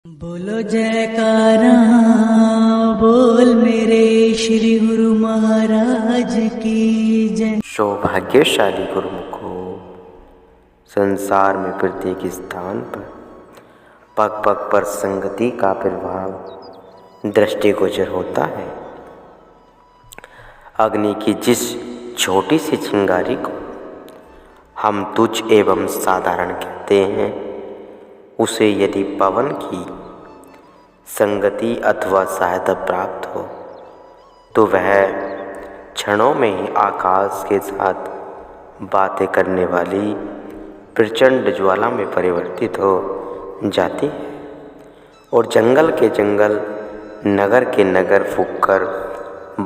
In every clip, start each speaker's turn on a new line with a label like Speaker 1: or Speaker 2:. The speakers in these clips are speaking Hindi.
Speaker 1: बोलो जयकारा बोल मेरे श्री गुरु महाराज की जय।
Speaker 2: सौभाग्यशाली गुरुमुखो, संसार में प्रत्येक स्थान पर पग पग पर संगति का प्रभाव दृष्टिगोचर होता है। अग्नि की जिस छोटी सी चिंगारी को हम तुच्छ एवं साधारण कहते हैं, उसे यदि पवन की संगति अथवा सहायता प्राप्त हो तो वह क्षणों में ही आकाश के साथ बातें करने वाली प्रचंड ज्वाला में परिवर्तित हो जाती है और जंगल के जंगल, नगर के नगर फूंककर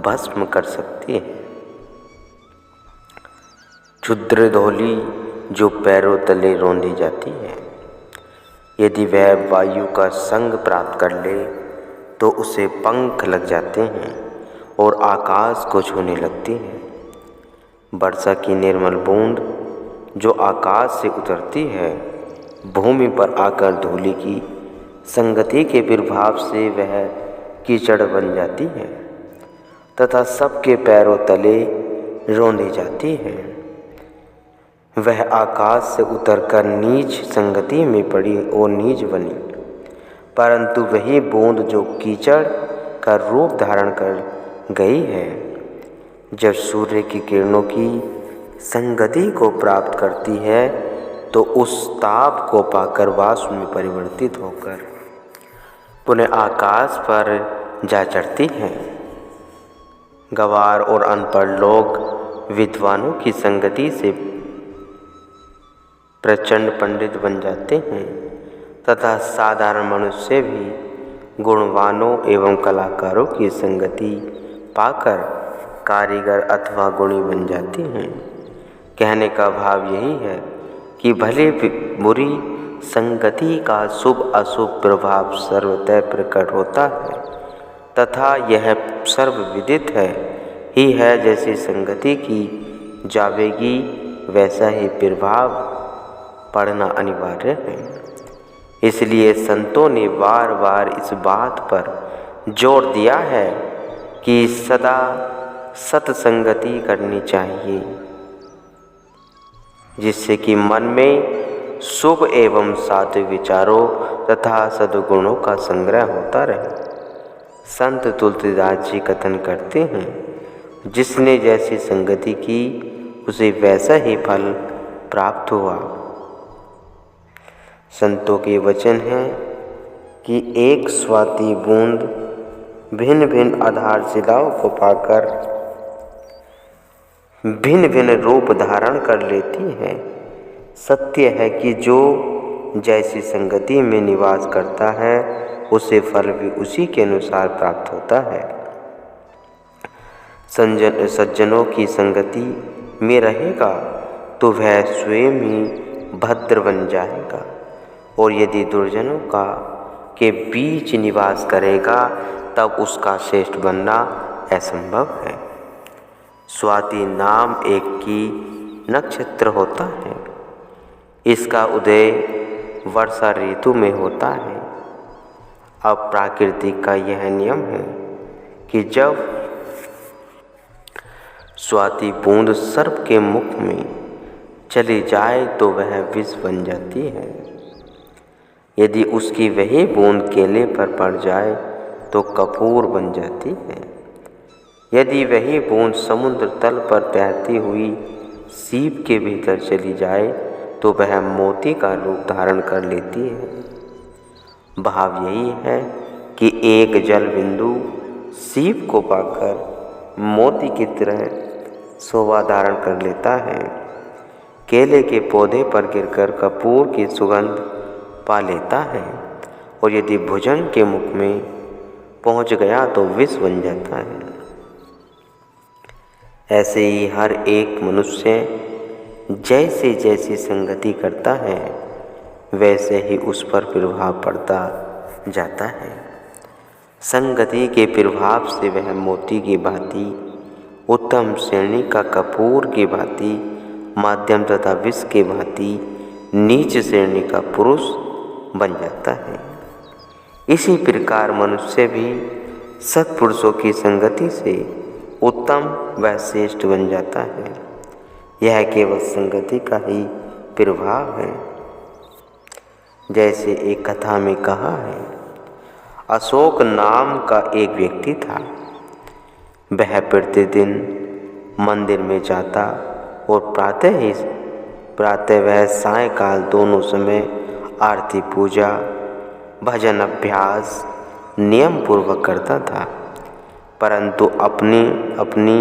Speaker 2: भस्म कर सकती है। क्षुद्र धूलि जो पैरों तले रौंदी जाती है, यदि वह वायु का संग प्राप्त कर ले तो उसे पंख लग जाते हैं और आकाश को छूने लगती है। वर्षा की निर्मल बूंद जो आकाश से उतरती है, भूमि पर आकर धूलि की संगति के प्रभाव से वह कीचड़ बन जाती है तथा सबके पैरों तले रौंदी जाती है। वह आकाश से उतरकर नीच संगति में पड़ी और नीच बनी, परंतु वही बूंद जो कीचड़ का रूप धारण कर गई है, जब सूर्य की किरणों की संगति को प्राप्त करती है तो उस ताप को पाकर वाष्प में परिवर्तित होकर पुनः आकाश पर जा चढ़ती है। गंवार और अनपढ़ लोग विद्वानों की संगति से प्रचंड पंडित बन जाते हैं तथा साधारण मनुष्य भी गुणवानों एवं कलाकारों की संगति पाकर कारीगर अथवा गुणी बन जाते हैं। कहने का भाव यही है कि भले बुरी संगति का शुभ अशुभ प्रभाव सर्वतः प्रकट होता है तथा यह सर्वविदित ही है। जैसी संगति की जावेगी वैसा ही प्रभाव पढ़ना अनिवार्य है। इसलिए संतों ने बार बार इस बात पर जोर दिया है कि सदा सत्संगति करनी चाहिए, जिससे कि मन में शुभ एवं सात्विक विचारों तथा सद्गुणों का संग्रह होता रहे। संत तुलसीदास जी कथन करते हैं, जिसने जैसी संगति की उसे वैसा ही फल प्राप्त हुआ। संतों के वचन है कि एक स्वाति बूंद भिन्न भिन्न आधारशिलाओं को पाकर भिन्न भिन्न रूप धारण कर लेती है। सत्य है कि जो जैसी संगति में निवास करता है, उसे फल भी उसी के अनुसार प्राप्त होता है। सज्जनों की संगति में रहेगा तो वह स्वयं ही भद्र बन जाएगा, और यदि दुर्जनों के बीच निवास करेगा तब उसका श्रेष्ठ बनना असंभव है। स्वाति नाम एक की नक्षत्र होता है। इसका उदय वर्षा ऋतु में होता है। अब प्रकृति का यह नियम है कि जब स्वाति बूंद सर्प के मुख में चली जाए तो वह विष बन जाती है। यदि उसकी वही बूंद केले पर पड़ जाए तो कपूर बन जाती है। यदि वही बूंद समुद्र तल पर तैरती हुई सीप के भीतर चली जाए तो वह मोती का रूप धारण कर लेती है। भाव यही है कि एक जल बिंदु सीप को पाकर मोती की तरह शोभा धारण कर लेता है। केले के पौधे पर गिरकर कपूर की सुगंध पा लेता है, और यदि भुजंग के मुख में पहुंच गया तो विष बन जाता है। ऐसे ही हर एक मनुष्य जैसे जैसी संगति करता है, वैसे ही उस पर प्रभाव पड़ता जाता है। संगति के प्रभाव से वह मोती की भांति, उत्तम श्रेणी का कपूर की भांति, माध्यम तथा विष के भांति नीच श्रेणी का पुरुष बन जाता है। इसी प्रकार मनुष्य भी सत्पुरुषों की संगति से उत्तम व श्रेष्ठ बन जाता है। यह केवल संगति का ही प्रभाव है। जैसे एक कथा में कहा है, अशोक नाम का एक व्यक्ति था। वह प्रतिदिन मंदिर में जाता और प्रातः वह सायंकाल दोनों समय आरती पूजा भजन अभ्यास नियम पूर्वक करता था, परंतु अपनी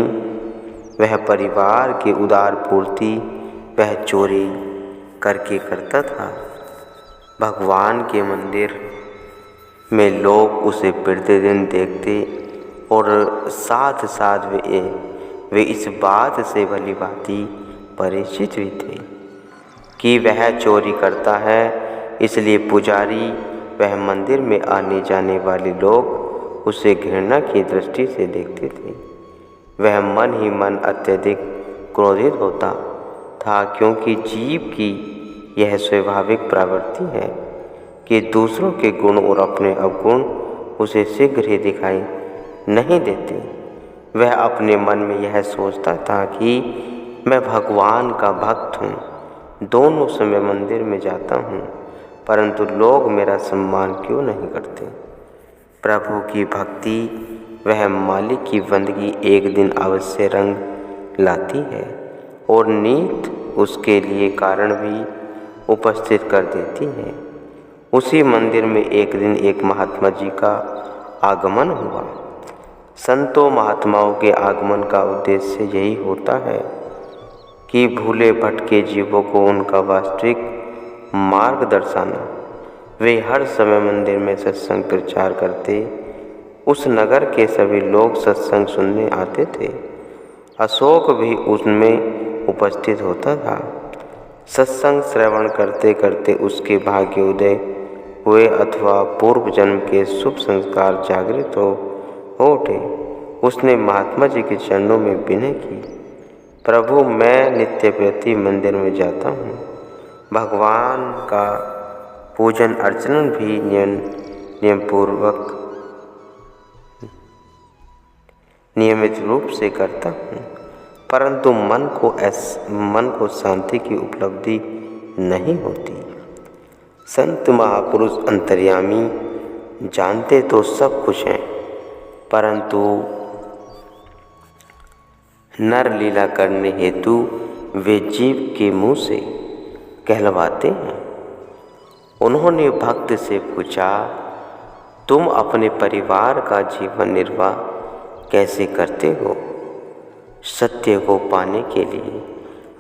Speaker 2: वह परिवार की उदार पूर्ति वह चोरी करके करता था। भगवान के मंदिर में लोग उसे प्रतिदिन देखते और साथ साथ वे इस बात से भली भांति परिचित भी थे कि वह चोरी करता है, इसलिए पुजारी वह मंदिर में आने जाने वाले लोग उसे घृणा की दृष्टि से देखते थे। वह मन ही मन अत्यधिक क्रोधित होता था, क्योंकि जीव की यह स्वाभाविक प्रवृत्ति है कि दूसरों के गुण और अपने अवगुण उसे शीघ्र ही दिखाई नहीं देते। वह अपने मन में यह सोचता था कि मैं भगवान का भक्त हूँ, दोनों समय मंदिर में जाता हूँ, परंतु लोग मेरा सम्मान क्यों नहीं करते। प्रभु की भक्ति वह मालिक की बंदगी एक दिन अवश्य रंग लाती है और नीत उसके लिए कारण भी उपस्थित कर देती है। उसी मंदिर में एक दिन एक महात्मा जी का आगमन हुआ। संतों महात्माओं के आगमन का उद्देश्य यही होता है कि भूले भटके जीवों को उनका वास्तविक मार्ग दर्शाना। वे हर समय मंदिर में सत्संग प्रचार करते। उस नगर के सभी लोग सत्संग सुनने आते थे। अशोक भी उसमें उपस्थित होता था। सत्संग श्रवण करते करते उसके भाग्योदय हुए अथवा पूर्व जन्म के शुभ संस्कार जागृत हो उठे। उसने महात्मा जी के चरणों में विनय की, प्रभु मैं नित्य प्रति मंदिर में जाता हूँ, भगवान का पूजन अर्चन भी नियमित रूप से करता हूँ, परंतु मन को शांति की उपलब्धि नहीं होती। संत महापुरुष अंतर्यामी जानते तो सब कुछ हैं, परंतु नर लीला करने हेतु वे जीव के मुँह से कहलवाते हैं। उन्होंने भक्त से पूछा, तुम अपने परिवार का जीवन निर्वाह कैसे करते हो? सत्य को पाने के लिए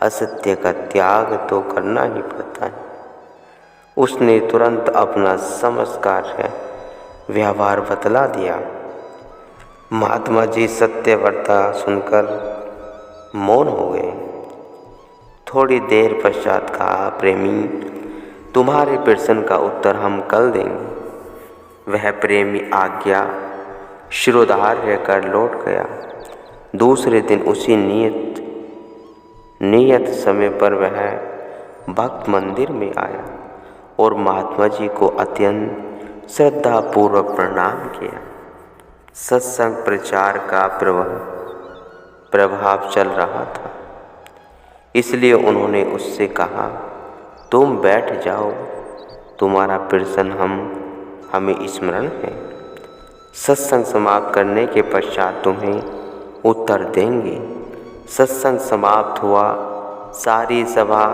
Speaker 2: असत्य का त्याग तो करना ही पड़ता है। उसने तुरंत अपना समझकार व्यवहार बतला दिया। महात्मा जी सत्य वार्ता सुनकर मौन हो गए। थोड़ी देर पश्चात कहा, प्रेमी तुम्हारे प्रश्न का उत्तर हम कल देंगे। वह प्रेमी आज्ञा शिरोधार्य कर लौट गया। दूसरे दिन उसी नियत समय पर वह भक्त मंदिर में आया और महात्मा जी को अत्यंत श्रद्धापूर्वक प्रणाम किया। सत्संग प्रचार का प्रभाव चल रहा था, इसलिए उन्होंने उससे कहा, तुम बैठ जाओ, तुम्हारा प्रश्न हमें स्मरण है। सत्संग समाप्त करने के पश्चात तुम्हें उत्तर देंगे। सत्संग समाप्त हुआ, सारी सभा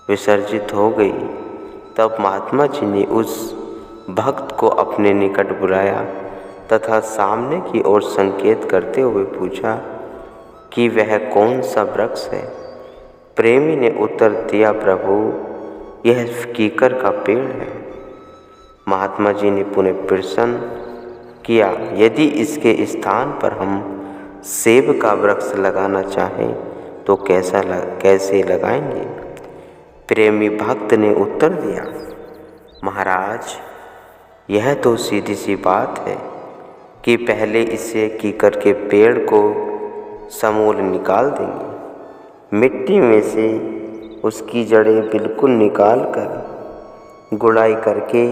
Speaker 2: विसर्जित हो गई। तब महात्मा जी ने उस भक्त को अपने निकट बुलाया तथा सामने की ओर संकेत करते हुए पूछा कि वह कौन सा वृक्ष है। प्रेमी ने उत्तर दिया, प्रभु यह कीकर का पेड़ है। महात्मा जी ने पुनः प्रश्न किया, यदि इसके स्थान पर हम सेब का वृक्ष लगाना चाहें तो कैसे लगाएंगे? प्रेमी भक्त ने उत्तर दिया, महाराज यह तो सीधी सी बात है कि पहले इसे कीकर के पेड़ को समूल निकाल देंगे। मिट्टी में से उसकी जड़ें बिल्कुल निकाल कर गुड़ाई करके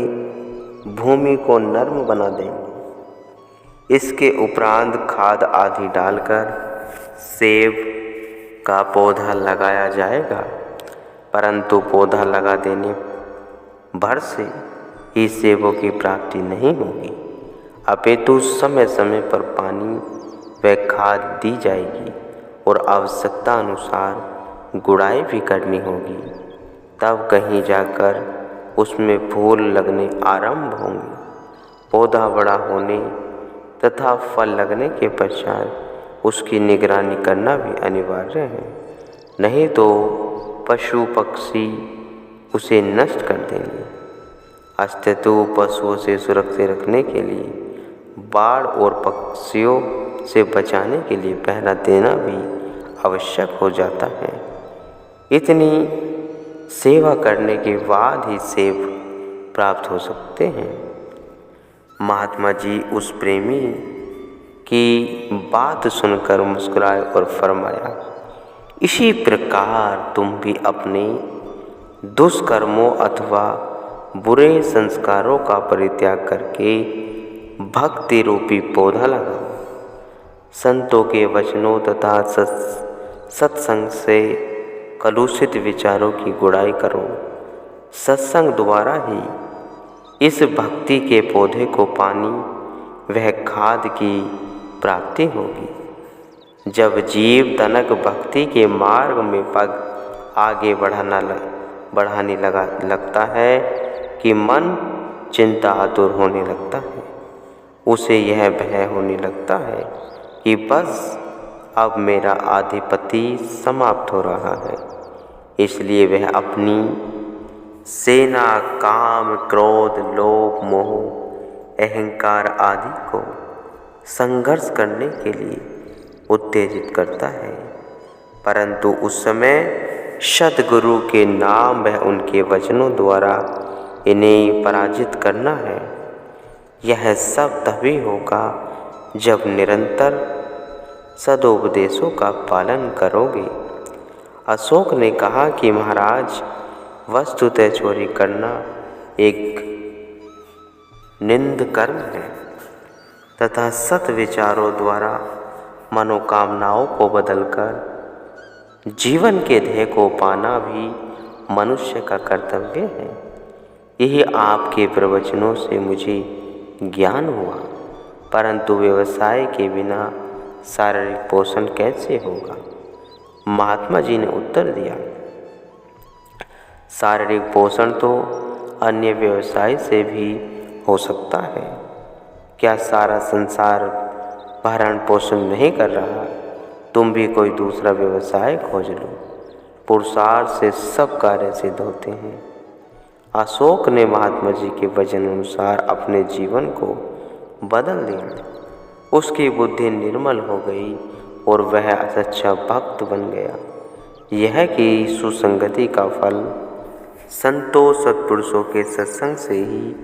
Speaker 2: भूमि को नर्म बना देंगे। इसके उपरांत खाद आदि डालकर सेब का पौधा लगाया जाएगा, परंतु पौधा लगा देने भर से ही सेबों की प्राप्ति नहीं होगी, अपितु समय समय पर पानी व खाद दी जाएगी और आवश्यकता अनुसार गुड़ाई भी करनी होगी। तब कहीं जाकर उसमें फूल लगने आरंभ होंगे। पौधा बड़ा होने तथा फल लगने के पश्चात उसकी निगरानी करना भी अनिवार्य है, नहीं तो पशु पक्षी उसे नष्ट कर देंगे। अस्तित्व पशुओं से सुरक्षित रखने के लिए, बाढ़ और पक्षियों से बचाने के लिए पहरा देना भी आवश्यक हो जाता है। इतनी सेवा करने के बाद ही सेब प्राप्त हो सकते हैं। महात्मा जी उस प्रेमी की बात सुनकर मुस्कुराए और फरमाया, इसी प्रकार तुम भी अपने दुष्कर्मों अथवा बुरे संस्कारों का परित्याग करके भक्ति रूपी पौधा लगाओ। संतों के वचनों तथा सत्संग से कलुषित विचारों की गुड़ाई करो। सत्संग द्वारा ही इस भक्ति के पौधे को पानी वह खाद की प्राप्ति होगी। जब जीव तनक भक्ति के मार्ग में पग आगे बढ़ाने लगता है कि मन चिंता आतुर होने लगता है। उसे यह भय होने लगता है कि बस अब मेरा आधिपत्य समाप्त हो रहा है। इसलिए वह अपनी सेना काम, क्रोध, लोभ, मोह, अहंकार आदि को संघर्ष करने के लिए उत्तेजित करता है, परंतु उस समय सद्गुरु के नाम व उनके वचनों द्वारा इन्हें पराजित करना है। यह सब तभी होगा जब निरंतर सदोपदेशों का पालन करोगे। अशोक ने कहा कि महाराज, वस्तुतः चोरी करना एक निंद कर्म है तथा सत विचारों द्वारा मनोकामनाओं को बदलकर जीवन के ध्येय को पाना भी मनुष्य का कर्तव्य है। यही आपके प्रवचनों से मुझे ज्ञान हुआ, परंतु व्यवसाय के बिना शारीरिक पोषण कैसे होगा? महात्मा जी ने उत्तर दिया, शारीरिक पोषण तो अन्य व्यवसाय से भी हो सकता है। क्या सारा संसार भरण पोषण नहीं कर रहा? तुम भी कोई दूसरा व्यवसाय खोज लो। पुरुषार्थ से सब कार्य सिद्ध होते हैं। अशोक ने महात्मा जी के वचन अनुसार अपने जीवन को बदल दिया। उसकी बुद्धि निर्मल हो गई और वह सच्चा भक्त बन गया। यह कि सुसंगति का फल संतों सत्पुरुषों के सत्संग से ही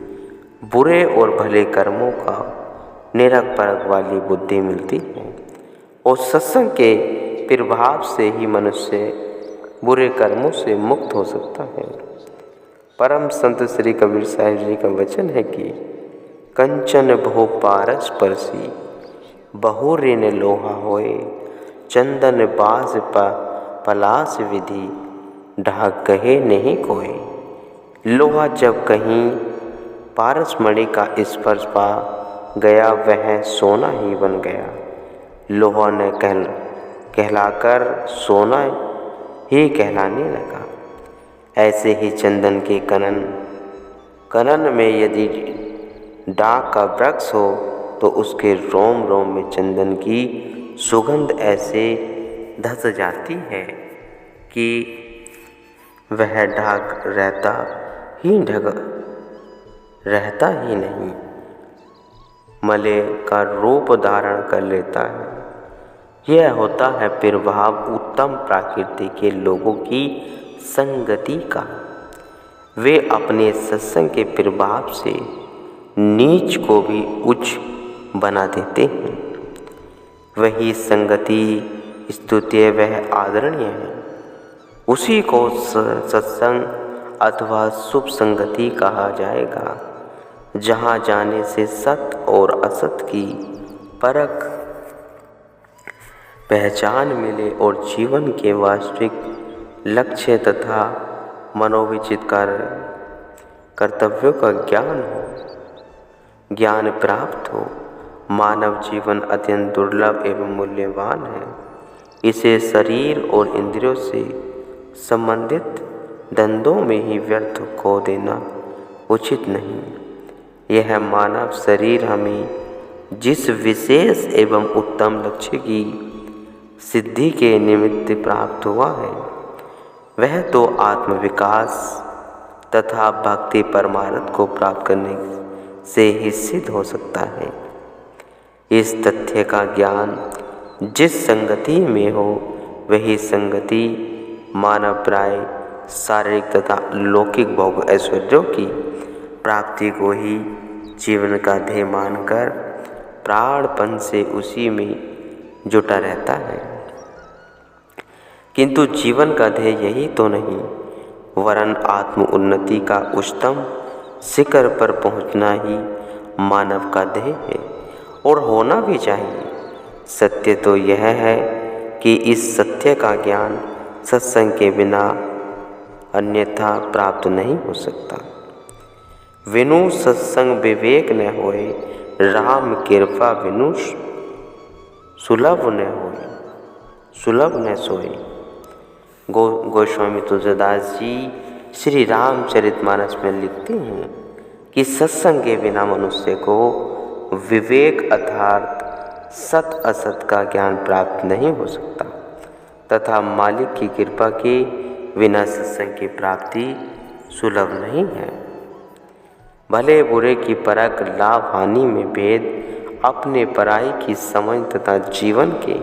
Speaker 2: बुरे और भले कर्मों का निरख परख वाली बुद्धि मिलती है और सत्संग के प्रभाव से ही मनुष्य बुरे कर्मों से मुक्त हो सकता है। परम संत श्री कबीर साहिब जी का वचन है कि कंचन बहु पारस परसी, बहु ऋण लोहा होए, चंदन बास पलास विधि, ढाक कहे नहीं कोई। लोहा जब कहीं पारस मणि का स्पर्श पा गया वह सोना ही बन गया। लोहा ने कहलाकर सोना ही कहलाने लगा। ऐसे ही चंदन के कनन में यदि डाक का वृक्ष हो तो उसके रोम रोम में चंदन की सुगंध ऐसे धस जाती है कि वह ढाक रहता ही नहीं, मले का रूप धारण कर लेता है। यह होता है प्रभाव उत्तम प्रकृति के लोगों की संगति का। वे अपने सत्संग के प्रभाव से नीच को भी उच्च बना देते हैं। वही संगति स्तुत्य वह आदरणीय है। उसी को सत्संग अथवा शुभ संगति कहा जाएगा। जहाँ जाने से सत और असत की परख पहचान मिले और जीवन के वास्तविक लक्ष्य तथा मनोविचित कर्तव्यों का ज्ञान प्राप्त हो। मानव जीवन अत्यंत दुर्लभ एवं मूल्यवान है। इसे शरीर और इंद्रियों से संबंधित द्वंद्वों में ही व्यर्थ खो देना उचित नहीं। यह मानव शरीर हमें जिस विशेष एवं उत्तम लक्ष्य की सिद्धि के निमित्त प्राप्त हुआ है, वह तो आत्मविकास तथा भक्ति परमार्थ को प्राप्त करने से ही सिद्ध हो सकता है। इस तथ्य का ज्ञान जिस संगति में हो, वही संगति मानव प्राय शारीरिक तथा लौकिक भोग ऐश्वर्यों की प्राप्ति को ही जीवन का ध्येय मानकर प्राणपण से उसी में जुटा रहता है। किंतु जीवन का ध्येय यही तो नहीं, वरन आत्म उन्नति का उच्चतम शिखर पर पहुंचना ही मानव का ध्येय है और होना भी चाहिए। सत्य तो यह है कि इस सत्य का ज्ञान सत्संग के बिना अन्यथा प्राप्त नहीं हो सकता। विनु सत्संग विवेक न होए, राम कृपा विनु सुलभ न सोए। गोस्वामी तुलसीदास जी श्री रामचरितमानस में लिखते हैं कि सत्संग के बिना मनुष्य को विवेक अर्थात सत असत का ज्ञान प्राप्त नहीं हो सकता तथा मालिक की कृपा के बिना सत्संग की प्राप्ति सुलभ नहीं है। भले बुरे की परख, लाभ हानि में भेद, अपने पराई की समझ तथा जीवन के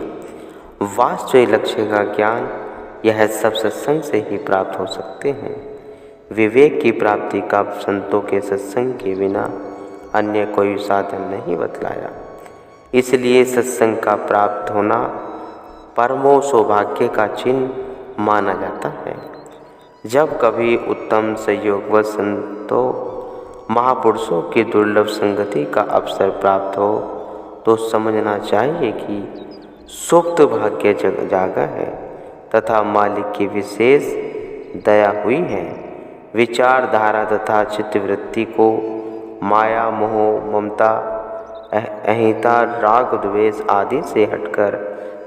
Speaker 2: वास्तविक लक्ष्य का ज्ञान, यह सब सत्संग से ही प्राप्त हो सकते हैं। विवेक की प्राप्ति का संतों के सत्संग के बिना अन्य कोई साधन नहीं बतलाया। इसलिए सत्संग का प्राप्त होना परमो सौभाग्य का चिन्ह माना जाता है। जब कभी उत्तम संयोगवश संतों महापुरुषों की दुर्लभ संगति का अवसर प्राप्त हो, तो समझना चाहिए कि सुप्त भाग्य जागा है तथा मालिक की विशेष दया हुई है। विचारधारा तथा चित्तवृत्ति को माया, मोह, ममता, अहिंसा, राग, द्वेष आदि से हटकर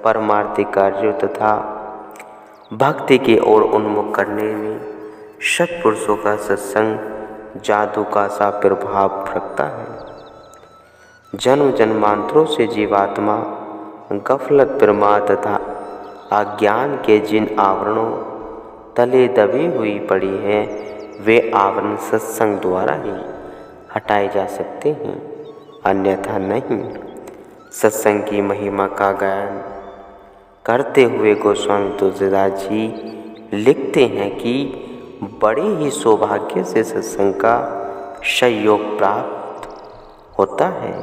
Speaker 2: परमार्थिक कार्यों तथा भक्ति की ओर उन्मुख करने में सत्पुरुषों का सत्संग जादू का सा प्रभाव रखता है। जन्म जन्मांतरों से जीवात्मा गफलत, प्रमाद तथा अज्ञान के जिन आवरणों तले दबी हुई पड़ी है, वे आवरण सत्संग द्वारा ही हटाए जा सकते हैं, अन्यथा नहीं। सत्संग की महिमा का गायन करते हुए गोस्वामी तुलसीदास जी लिखते हैं कि बड़े ही सौभाग्य से सत्संग का संयोग प्राप्त होता है,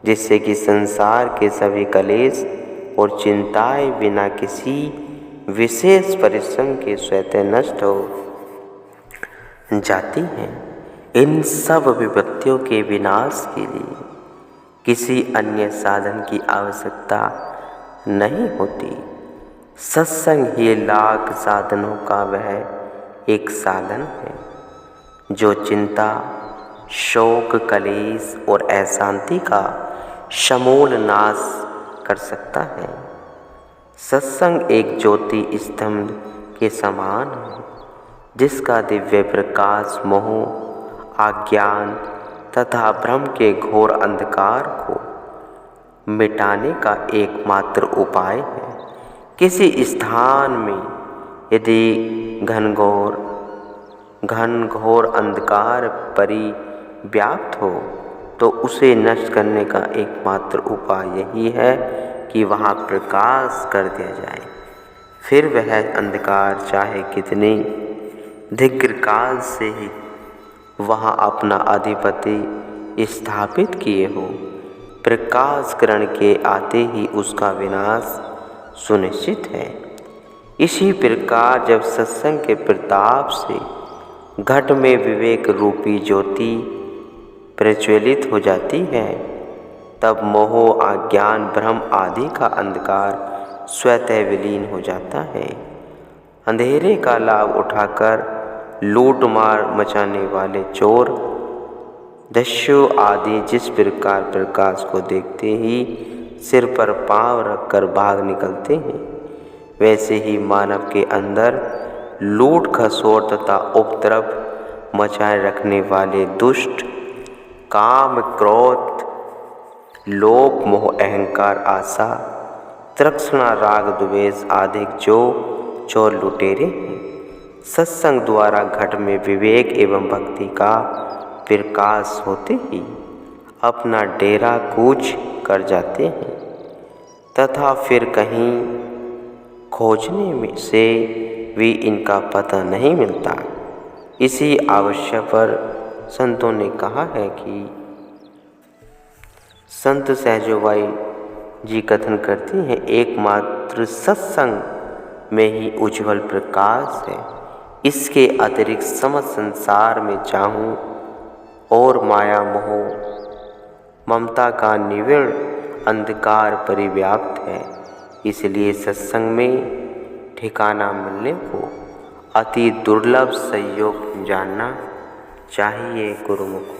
Speaker 2: जिससे कि संसार के सभी कलेश और चिंताएं बिना किसी विशेष परिश्रम के स्वतः नष्ट हो जाती हैं। इन सब विपत्तियों के विनाश के लिए किसी अन्य साधन की आवश्यकता नहीं होती। सत्संग ही लाख साधनों का वह एक साधन है जो चिंता, शोक, कलेश और अशांति का समूल नाश कर सकता है। सत्संग एक ज्योति स्तंभ के समान है, जिसका दिव्य प्रकाश मोह, अज्ञान तथा भ्रम के घोर अंधकार को मिटाने का एकमात्र उपाय है। किसी स्थान में यदि घनघोर अंधकार परिव्याप्त हो, तो उसे नष्ट करने का एकमात्र उपाय यही है कि वहाँ प्रकाश कर दिया जाए। फिर वह अंधकार चाहे कितने दीर्घकाल से ही वहाँ अपना अधिपति स्थापित किए हो, प्रकाश किरण के आते ही उसका विनाश सुनिश्चित है। इसी प्रकार जब सत्संग के प्रताप से घट में विवेक रूपी ज्योति प्रज्वलित हो जाती है, तब मोह, अज्ञान, भ्रम आदि का अंधकार स्वतः विलीन हो जाता है। अंधेरे का लाभ उठाकर लूट मार मचाने वाले चोर, दस्यु आदि जिस प्रकार प्रकाश को देखते ही सिर पर पांव रखकर भाग निकलते हैं, वैसे ही मानव के अंदर लूट, खसोट तथा उपद्रव मचाए रखने वाले दुष्ट काम, क्रोध, लोभ, मोह, अहंकार, आशा, तृष्णा, राग, द्वेष आदि जो चोर लुटेरे हैं, सत्संग द्वारा घट में विवेक एवं भक्ति का प्रकाश होते ही अपना डेरा कूच कर जाते हैं तथा फिर कहीं खोजने में से भी इनका पता नहीं मिलता। इसी आवश्य पर संतों ने कहा है कि संत सहजोबाई जी कथन करती हैं, एकमात्र सत्संग में ही उज्ज्वल प्रकाश है। इसके अतिरिक्त समस्त संसार में चाहूं और माया, मोह, ममता का निविड़ अंधकार परिव्याप्त है। इसलिए सत्संग में ठिकाना मिलने को अति दुर्लभ संयोग जानना चाहिए गुरुमुखों।